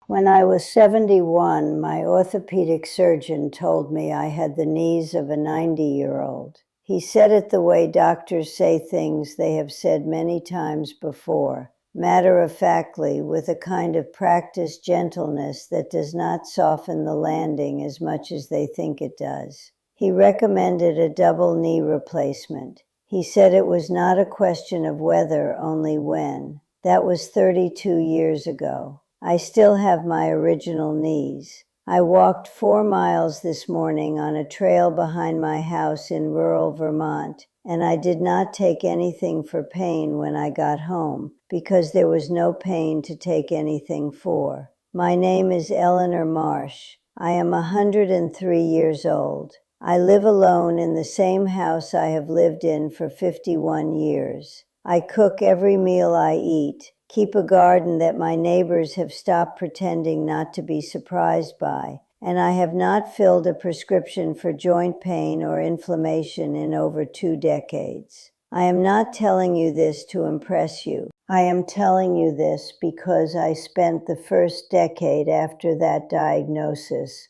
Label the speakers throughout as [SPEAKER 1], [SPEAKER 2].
[SPEAKER 1] When I was 71, my orthopedic surgeon told me I had the knees of a 90-year-old. He said it the way doctors say things they have said many times before, matter-of-factly, with a kind of practiced gentleness that does not soften the landing as much as they think it does. He recommended a double knee replacement. He said it was not a question of whether, only when. That was 32 years ago. I still have my original knees. I walked 4 miles this morning on a trail behind my house in rural Vermont, and I did not take anything for pain when I got home, because there was no pain to take anything for. My name is Eleanor Marsh. I am 103 years old. I live alone in the same house I have lived in for 51 years. I cook every meal I eat, keep a garden that my neighbors have stopped pretending not to be surprised by, and I have not filled a prescription for joint pain or inflammation in over 2 decades. I am not telling you this to impress you. I am telling you this because I spent the first decade after that diagnosis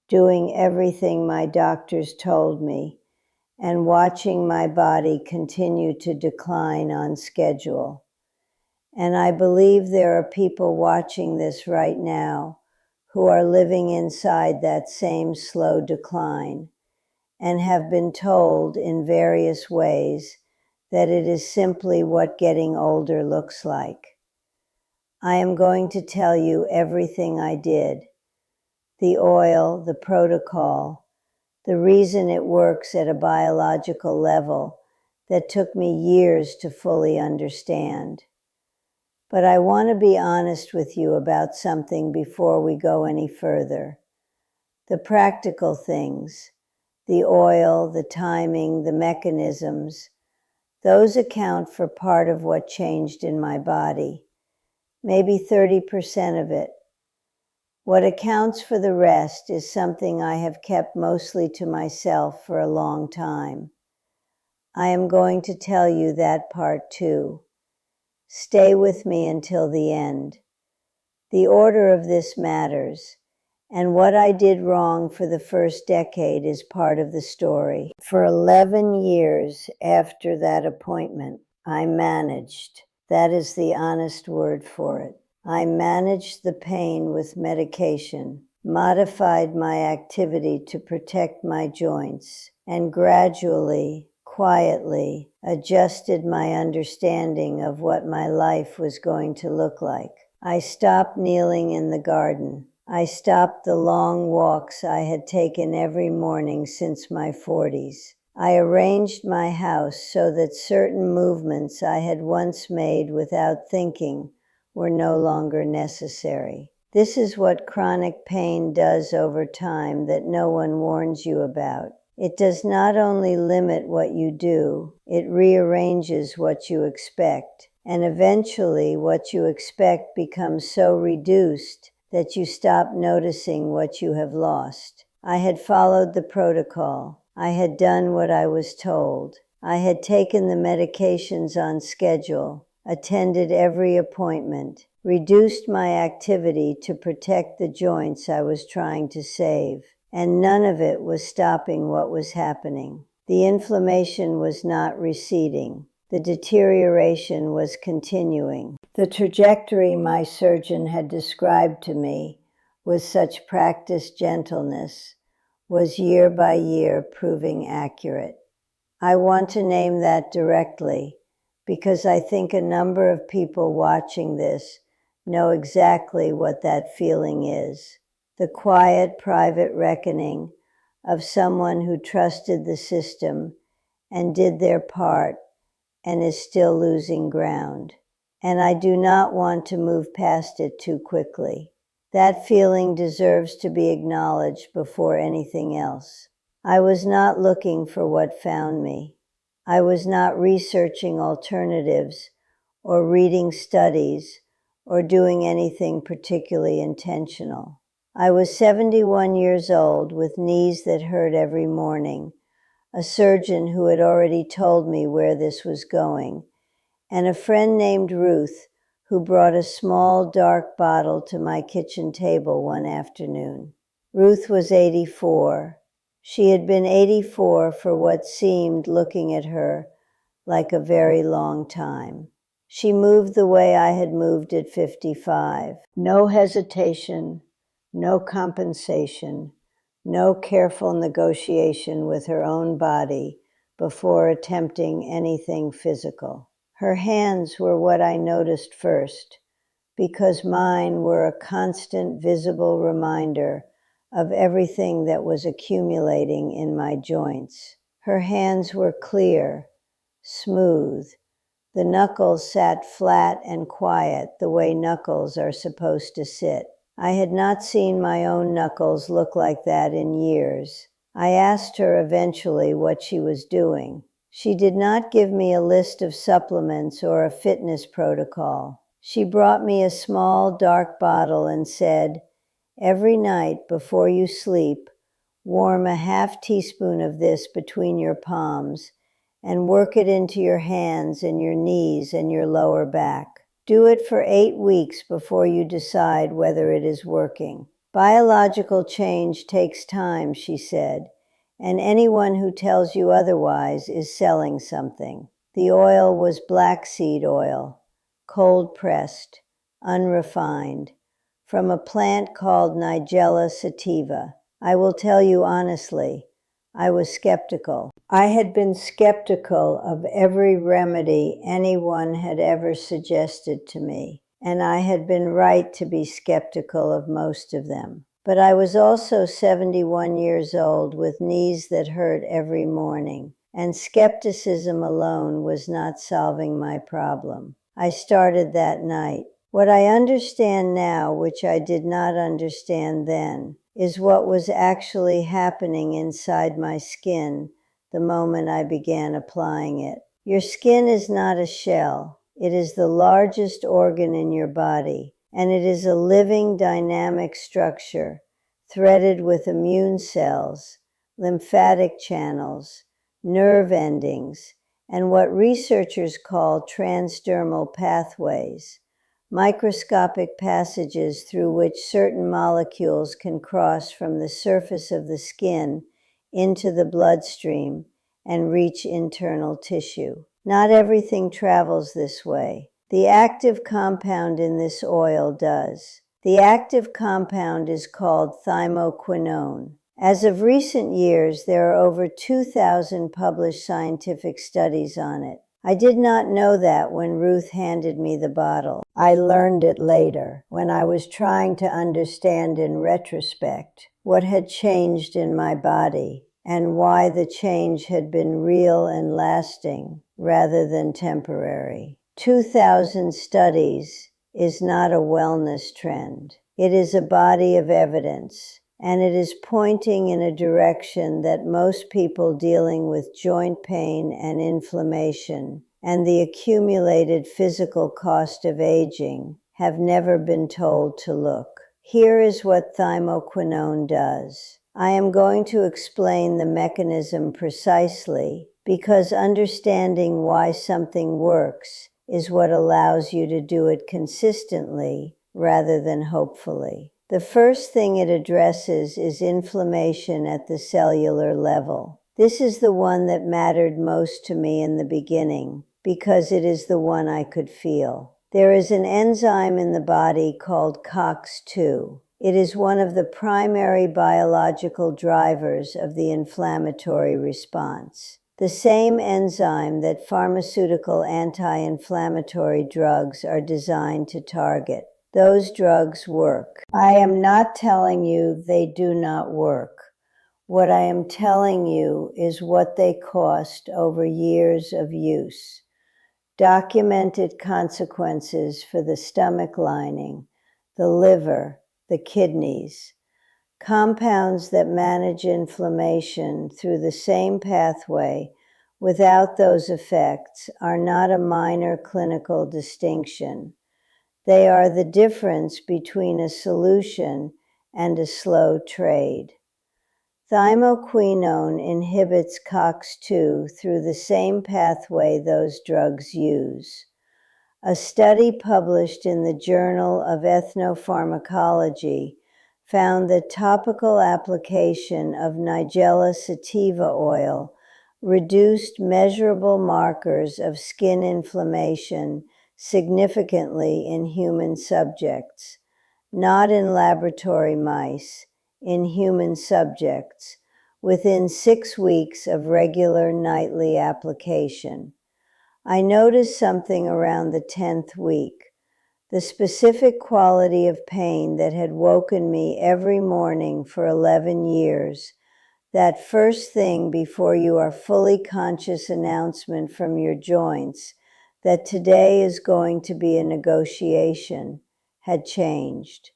[SPEAKER 1] doing everything my doctors told me and watching my body continue to decline on schedule. And I believe there are people watching this right now who are living inside that same slow decline and have been told in various ways that it is simply what getting older looks like. I am going to tell you everything I did, the oil, the protocol, the reason it works at a biological level that took me years to fully understand. But I want to be honest with you about something before we go any further. The practical things, the oil, the timing, the mechanisms, those account for part of what changed in my body, maybe 30% of it. What accounts for the rest is something I have kept mostly to myself for a long time. I am going to tell you that part too. Stay with me until the end. The order of this matters, and what I did wrong for the first decade is part of the story. For 11 years after that appointment, I managed. That is the honest word for it. I managed the pain with medication, modified my activity to protect my joints, and gradually, quietly, adjusted my understanding of what my life was going to look like. I stopped kneeling in the garden. I stopped the long walks I had taken every morning since my 40s. I arranged my house so that certain movements I had once made without thinking were no longer necessary. This is what chronic pain does over time that no one warns you about. It does not only limit what you do, it rearranges what you expect. And eventually what you expect becomes so reduced that you stop noticing what you have lost. I had followed the protocol. I had done what I was told. I had taken the medications on schedule, attended every appointment, reduced my activity to protect the joints I was trying to save, and none of it was stopping what was happening. The inflammation was not receding. The deterioration was continuing. The trajectory my surgeon had described to me with such practiced gentleness was year by year proving accurate. I want to name that directly because I think a number of people watching this know exactly what that feeling is. The quiet, private reckoning of someone who trusted the system and did their part and is still losing ground. And I do not want to move past it too quickly. That feeling deserves to be acknowledged before anything else. I was not looking for what found me. I was not researching alternatives or reading studies or doing anything particularly intentional. I was 71 years old with knees that hurt every morning, a surgeon who had already told me where this was going, and a friend named Ruth who brought a small dark bottle to my kitchen table one afternoon. Ruth was 84. She had been 84 for what seemed, looking at her, like a very long time. She moved the way I had moved at 55. No hesitation, no compensation, no careful negotiation with her own body before attempting anything physical. Her hands were what I noticed first, because mine were a constant visible reminder of everything that was accumulating in my joints. Her hands were clear, smooth. The knuckles sat flat and quiet, the way knuckles are supposed to sit. I had not seen my own knuckles look like that in years. I asked her eventually what she was doing. She did not give me a list of supplements or a fitness protocol. She brought me a small dark bottle and said, "Every night before you sleep, warm a half teaspoon of this between your palms and work it into your hands and your knees and your lower back. Do it for 8 weeks before you decide whether it is working. Biological change takes time," she said, "and anyone who tells you otherwise is selling something." The oil was black seed oil, cold pressed, unrefined, from a plant called Nigella sativa. I will tell you honestly, I was skeptical. I had been skeptical of every remedy anyone had ever suggested to me, and I had been right to be skeptical of most of them. But I was also 71 years old with knees that hurt every morning, and skepticism alone was not solving my problem. I started that night. What I understand now, which I did not understand then, is what was actually happening inside my skin the moment I began applying it. Your skin is not a shell. It is the largest organ in your body, and it is a living, dynamic structure, threaded with immune cells, lymphatic channels, nerve endings, and what researchers call transdermal pathways, microscopic passages through which certain molecules can cross from the surface of the skin into the bloodstream and reach internal tissue. Not everything travels this way. The active compound in this oil does. The active compound is called thymoquinone. As of recent years, there are over 2,000 published scientific studies on it. I did not know that when Ruth handed me the bottle. I learned it later, when I was trying to understand in retrospect what had changed in my body and why the change had been real and lasting rather than temporary. 2,000 studies is not a wellness trend. It is a body of evidence, and it is pointing in a direction that most people dealing with joint pain and inflammation and the accumulated physical cost of aging have never been told to look. Here is what thymoquinone does. I am going to explain the mechanism precisely because understanding why something works is what allows you to do it consistently rather than hopefully. The first thing it addresses is inflammation at the cellular level. This is the one that mattered most to me in the beginning because it is the one I could feel. There is an enzyme in the body called COX-2. It is one of the primary biological drivers of the inflammatory response. The same enzyme that pharmaceutical anti-inflammatory drugs are designed to target. Those drugs work. I am not telling you they do not work. What I am telling you is what they cost over years of use. Documented consequences for the stomach lining, the liver, the kidneys. Compounds that manage inflammation through the same pathway without those effects are not a minor clinical distinction. They are the difference between a solution and a slow trade. Thymoquinone inhibits COX-2 through the same pathway those drugs use. A study published in the Journal of Ethnopharmacology found that topical application of Nigella sativa oil reduced measurable markers of skin inflammation significantly in human subjects, not in laboratory mice, in human subjects, within 6 weeks of regular nightly application. I noticed something around the 10th week. The specific quality of pain that had woken me every morning for 11 years, that first thing before you are fully conscious announcement from your joints that today is going to be a negotiation, had changed.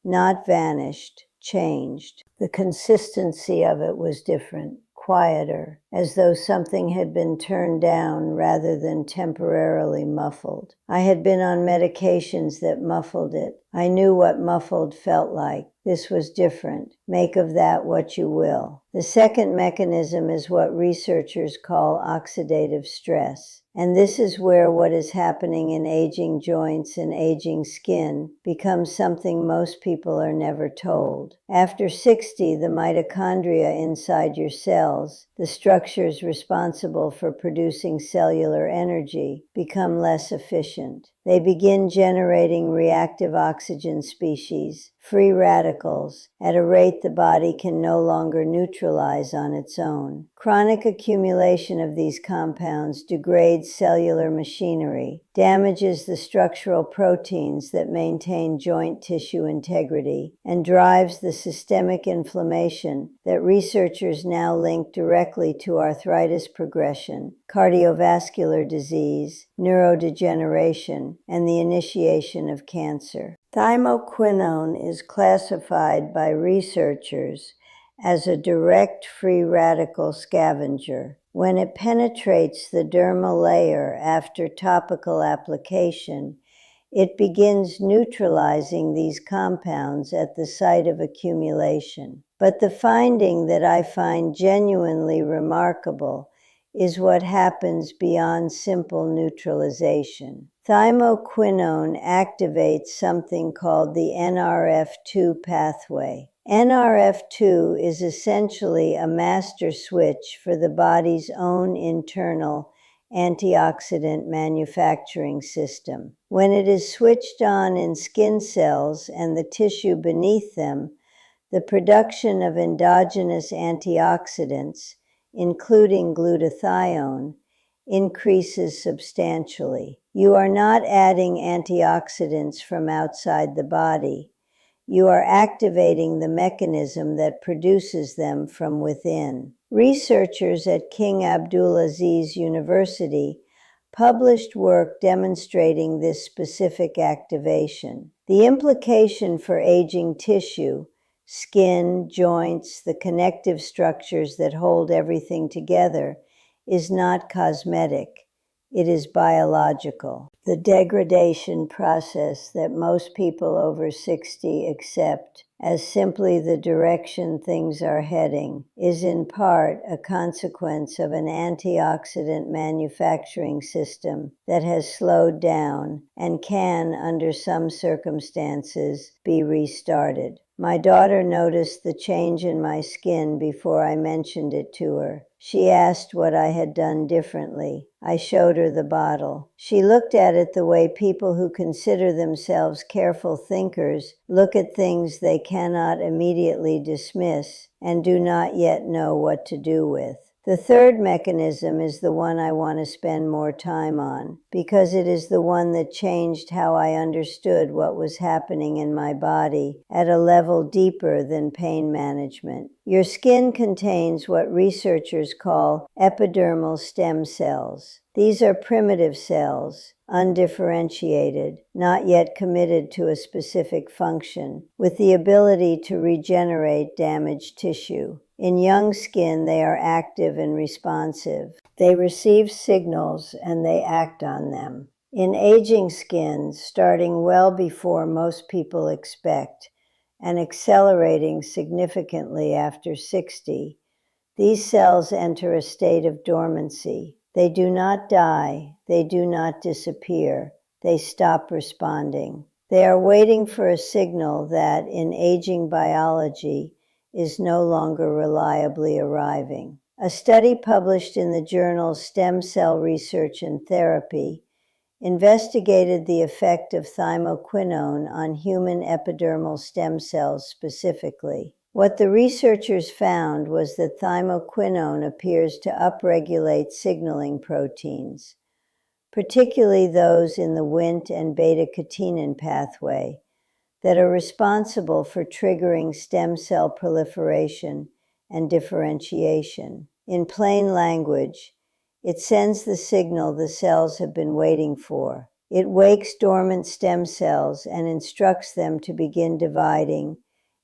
[SPEAKER 1] Not vanished, changed. The consistency of it was different, quieter, as though something had been turned down rather than temporarily muffled. I had been on medications that muffled it. I knew what muffled felt like. This was different. Make of that what you will. The second mechanism is what researchers call oxidative stress. And this is where what is happening in aging joints and aging skin becomes something most people are never told. After 60, the mitochondria inside your cells, the structures responsible for producing cellular energy, become less efficient. They begin generating reactive oxygen species, free radicals, at a rate the body can no longer neutralize on its own. Chronic accumulation of these compounds degrades cellular machinery, damages the structural proteins that maintain joint tissue integrity, and drives the systemic inflammation that researchers now link directly to arthritis progression, cardiovascular disease, neurodegeneration, and the initiation of cancer. Thymoquinone is classified by researchers as a direct free radical scavenger. When it penetrates the dermal layer after topical application, it begins neutralizing these compounds at the site of accumulation. But the finding that I find genuinely remarkable is what happens beyond simple neutralization. Thymoquinone activates something called the NRF2 pathway. NRF2 is essentially a master switch for the body's own internal antioxidant manufacturing system. When it is switched on in skin cells and the tissue beneath them, the production of endogenous antioxidants, including glutathione, increases substantially. You are not adding antioxidants from outside the body. You are activating the mechanism that produces them from within. Researchers at King Abdulaziz University published work demonstrating this specific activation. The implication for aging tissue, skin, joints, the connective structures that hold everything together, is not cosmetic. It is biological. The degradation process that most people over 60 accept as simply the direction things are heading is in part a consequence of an antioxidant manufacturing system that has slowed down and can, under some circumstances, be restarted. My daughter noticed the change in my skin before I mentioned it to her. She asked what I had done differently. I showed her the bottle. She looked at it the way people who consider themselves careful thinkers look at things they cannot immediately dismiss and do not yet know what to do with. The third mechanism is the one I want to spend more time on, because it is the one that changed how I understood what was happening in my body at a level deeper than pain management. Your skin contains what researchers call epidermal stem cells. These are primitive cells, undifferentiated, not yet committed to a specific function, with the ability to regenerate damaged tissue. In young skin, they are active and responsive. They receive signals and they act on them. In aging skin, starting well before most people expect and accelerating significantly after 60, these cells enter a state of dormancy. They do not die, they do not disappear, they stop responding. They are waiting for a signal that, in aging biology, is no longer reliably arriving. A study published in the journal Stem Cell Research and Therapy investigated the effect of thymoquinone on human epidermal stem cells specifically. What the researchers found was that thymoquinone appears to upregulate signaling proteins, particularly those in the Wnt and beta-catenin pathway, that are responsible for triggering stem cell proliferation and differentiation. In plain language, it sends the signal the cells have been waiting for. It wakes dormant stem cells and instructs them to begin dividing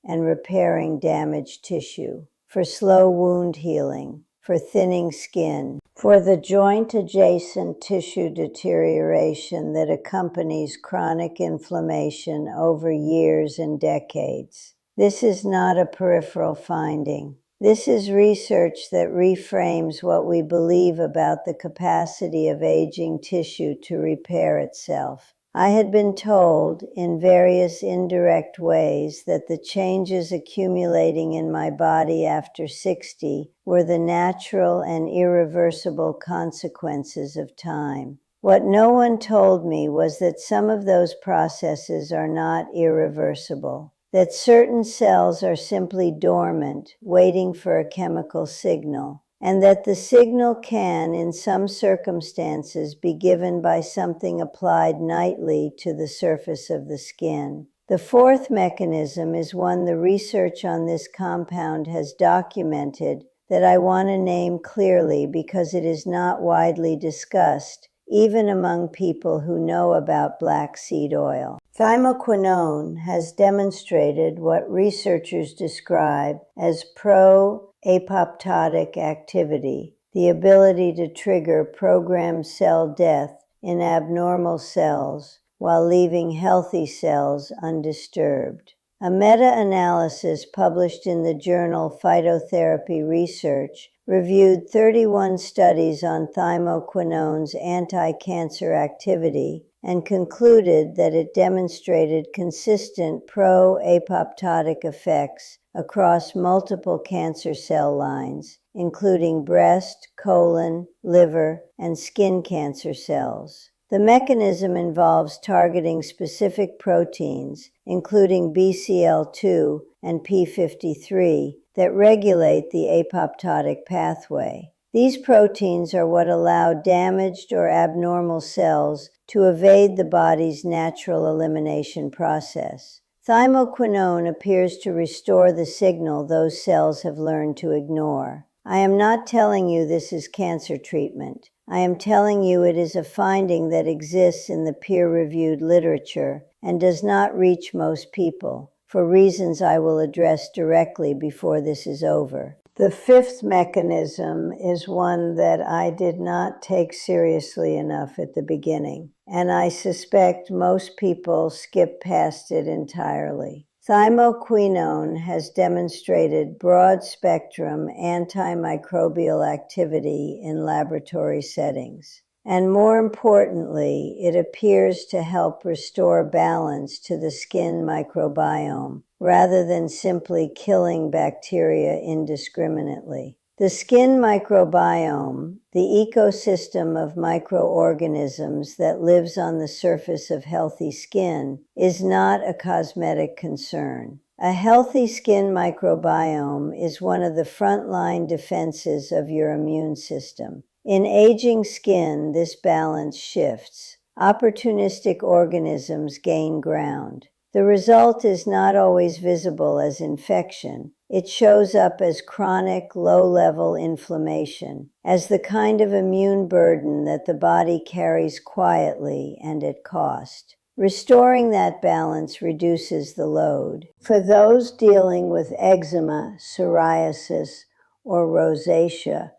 [SPEAKER 1] and repairing damaged tissue, for slow wound healing, for thinning skin, for the joint-adjacent tissue deterioration that accompanies chronic inflammation over years and decades. This is not a peripheral finding. This is research that reframes what we believe about the capacity of aging tissue to repair itself. I had been told, in various indirect ways, that the changes accumulating in my body after 60 were the natural and irreversible consequences of time. What no one told me was that some of those processes are not irreversible, that certain cells are simply dormant, waiting for a chemical signal, and that the signal can, in some circumstances, be given by something applied nightly to the surface of the skin. The fourth mechanism is one the research on this compound has documented that I want to name clearly because it is not widely discussed, even among people who know about black seed oil. Thymoquinone has demonstrated what researchers describe as pro-apoptotic activity, the ability to trigger programmed cell death in abnormal cells while leaving healthy cells undisturbed. A meta-analysis published in the journal Phytotherapy Research reviewed 31 studies on thymoquinone's anti-cancer activity and concluded that it demonstrated consistent pro-apoptotic effects across multiple cancer cell lines, including breast, colon, liver, and skin cancer cells. The mechanism involves targeting specific proteins, including BCL2 and P53, that regulate the apoptotic pathway. These proteins are what allow damaged or abnormal cells to evade the body's natural elimination process. Thymoquinone appears to restore the signal those cells have learned to ignore. I am not telling you this is cancer treatment. I am telling you it is a finding that exists in the peer-reviewed literature and does not reach most people, for reasons I will address directly before this is over. The fifth mechanism is one that I did not take seriously enough at the beginning, and I suspect most people skip past it entirely. Thymoquinone has demonstrated broad-spectrum antimicrobial activity in laboratory settings. And more importantly, it appears to help restore balance to the skin microbiome, rather than simply killing bacteria indiscriminately. The skin microbiome, the ecosystem of microorganisms that lives on the surface of healthy skin, is not a cosmetic concern. A healthy skin microbiome is one of the frontline defenses of your immune system. In aging skin, this balance shifts. Opportunistic organisms gain ground. The result is not always visible as infection. It shows up as chronic, low-level inflammation, as the kind of immune burden that the body carries quietly and at cost. Restoring that balance reduces the load. For those dealing with eczema, psoriasis, or rosacea,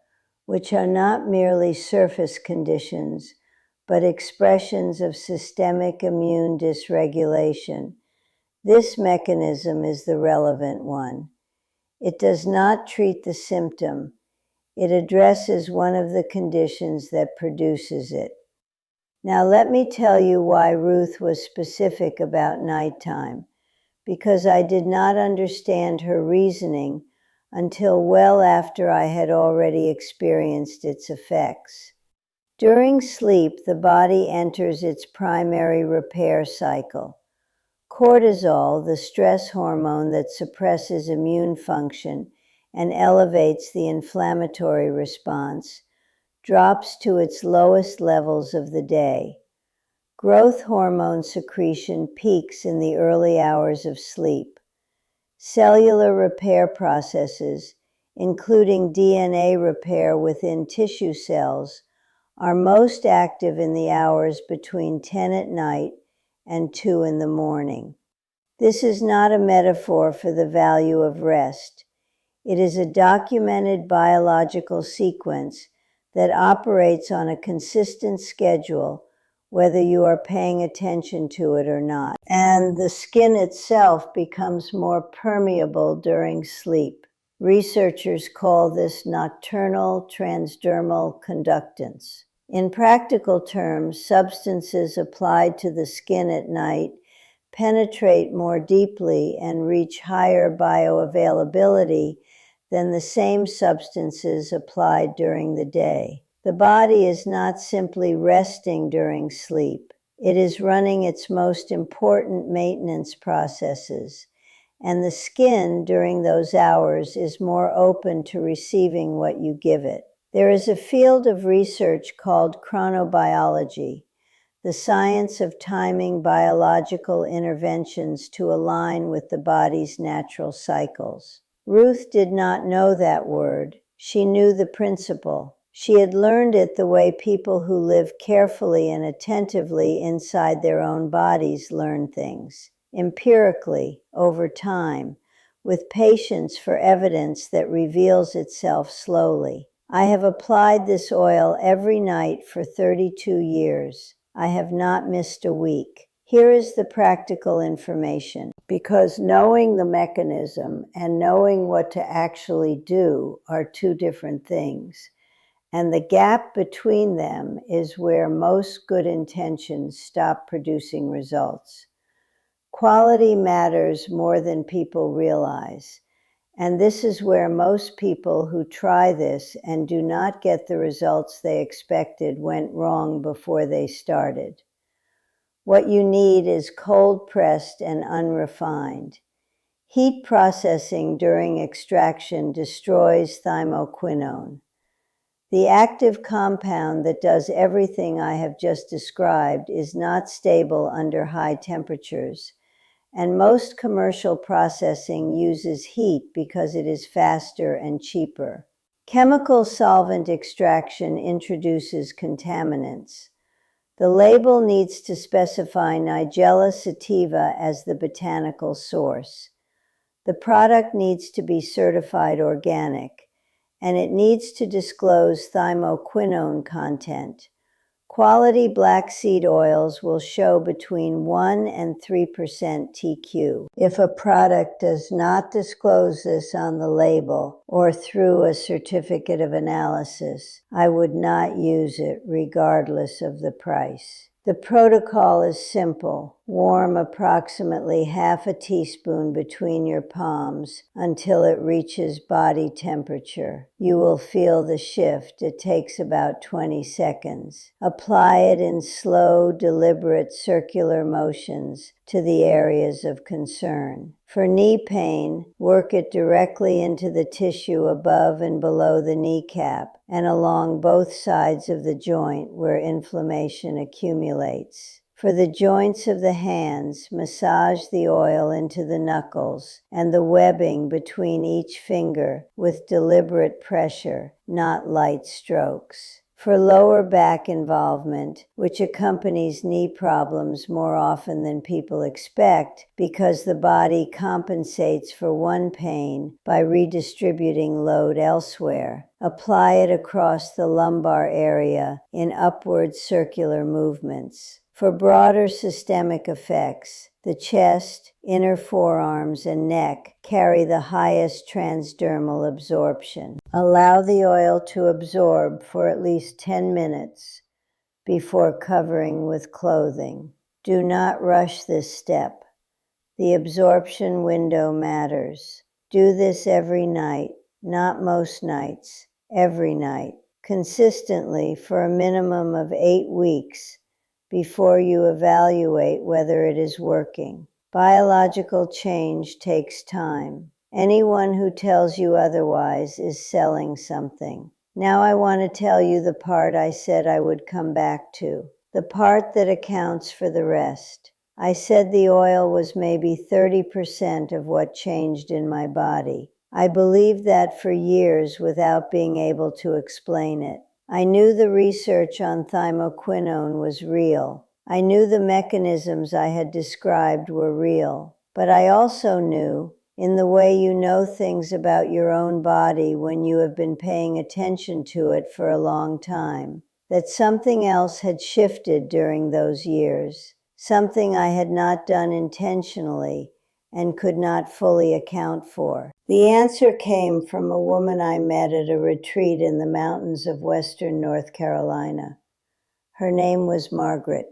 [SPEAKER 1] which are not merely surface conditions, but expressions of systemic immune dysregulation, this mechanism is the relevant one. It does not treat the symptom. It addresses one of the conditions that produces it. Now let me tell you why Ruth was specific about nighttime, because I did not understand her reasoning until well after I had already experienced its effects. During sleep, the body enters its primary repair cycle. Cortisol, the stress hormone that suppresses immune function and elevates the inflammatory response, drops to its lowest levels of the day. Growth hormone secretion peaks in the early hours of sleep. Cellular repair processes, including DNA repair within tissue cells, are most active in the hours between 10 at night and 2 in the morning. This is not a metaphor for the value of rest. It is a documented biological sequence that operates on a consistent schedule, whether you are paying attention to it or not. And the skin itself becomes more permeable during sleep. Researchers call this nocturnal transdermal conductance. In practical terms, substances applied to the skin at night penetrate more deeply and reach higher bioavailability than the same substances applied during the day. The body is not simply resting during sleep. It is running its most important maintenance processes, and the skin during those hours is more open to receiving what you give it. There is a field of research called chronobiology, the science of timing biological interventions to align with the body's natural cycles. Ruth did not know that word. She knew the principle. She had learned it the way people who live carefully and attentively inside their own bodies learn things, empirically, over time, with patience for evidence that reveals itself slowly. I have applied this oil every night for 32 years. I have not missed a week. Here is the practical information, because knowing the mechanism and knowing what to actually do are two different things, and the gap between them is where most good intentions stop producing results. Quality matters more than people realize, and this is where most people who try this and do not get the results they expected went wrong before they started. What you need is cold-pressed and unrefined. Heat processing during extraction destroys thymoquinone. The active compound that does everything I have just described is not stable under high temperatures, and most commercial processing uses heat because it is faster and cheaper. Chemical solvent extraction introduces contaminants. The label needs to specify Nigella sativa as the botanical source. The product needs to be certified organic, and it needs to disclose thymoquinone content. Quality black seed oils will show between 1 and 3% TQ. If a product does not disclose this on the label or through a certificate of analysis, I would not use it regardless of the price. The protocol is simple. Warm approximately half a teaspoon between your palms until it reaches body temperature. You will feel the shift. It takes about 20 seconds. Apply it in slow, deliberate circular motions to the areas of concern. For knee pain, work it directly into the tissue above and below the kneecap and along both sides of the joint where inflammation accumulates. For the joints of the hands, massage the oil into the knuckles and the webbing between each finger with deliberate pressure, not light strokes. For lower back involvement, which accompanies knee problems more often than people expect because the body compensates for one pain by redistributing load elsewhere, apply it across the lumbar area in upward circular movements. For broader systemic effects, the chest, inner forearms, and neck carry the highest transdermal absorption. Allow the oil to absorb for at least 10 minutes. before covering with clothing. Do not rush this step. The absorption window matters. Do this every night, not most nights, every night, consistently for a minimum of 8 weeks before you evaluate whether it is working. Biological change takes time. Anyone who tells you otherwise is selling something. Now I want to tell you the part I said I would come back to, the part that accounts for the rest. I said the oil was maybe 30% of what changed in my body. I believed that for years without being able to explain it. I knew the research on thymoquinone was real. I knew the mechanisms I had described were real. But I also knew, in the way you know things about your own body when you have been paying attention to it for a long time, that something else had shifted during those years. Something I had not done intentionally and could not fully account for. The answer came from a woman I met at a retreat in the mountains of western North Carolina. Her name was Margaret.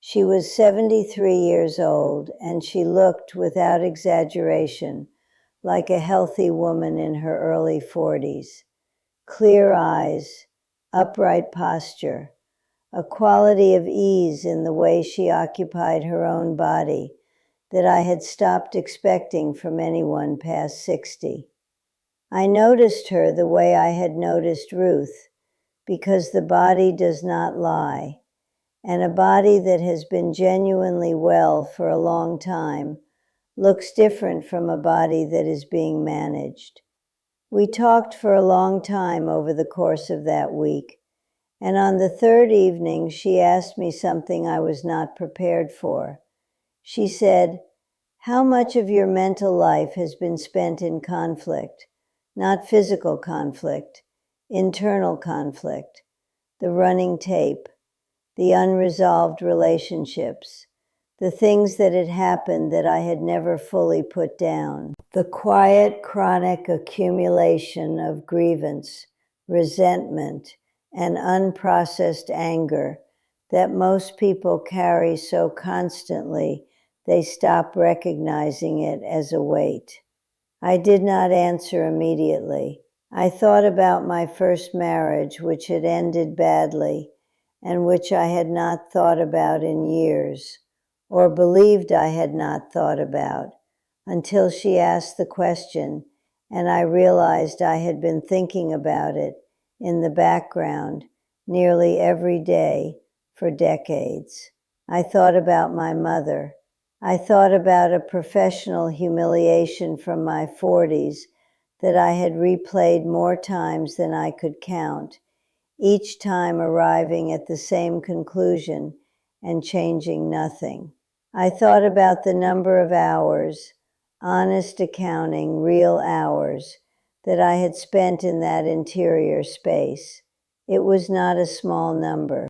[SPEAKER 1] She was 73 years old, and she looked, without exaggeration, like a healthy woman in her early 40s. Clear eyes, upright posture, a quality of ease in the way she occupied her own body that I had stopped expecting from anyone past 60. I noticed her the way I had noticed Ruth, because the body does not lie, and a body that has been genuinely well for a long time looks different from a body that is being managed. We talked for a long time over the course of that week, and on the third evening, she asked me something I was not prepared for. She said, "How much of your mental life has been spent in conflict? Not physical conflict, internal conflict, the running tape, the unresolved relationships, the things that had happened that I had never fully put down, the quiet, chronic accumulation of grievance, resentment, and unprocessed anger that most people carry so constantly they stop recognizing it as a weight." I did not answer immediately. I thought about my first marriage, which had ended badly, and which I had not thought about in years, or believed I had not thought about, until she asked the question, and I realized I had been thinking about it in the background nearly every day for decades. I thought about my mother. I thought about a professional humiliation from my 40s that I had replayed more times than I could count, each time arriving at the same conclusion and changing nothing. I thought about the number of hours, honest accounting, real hours, that I had spent in that interior space. It was not a small number.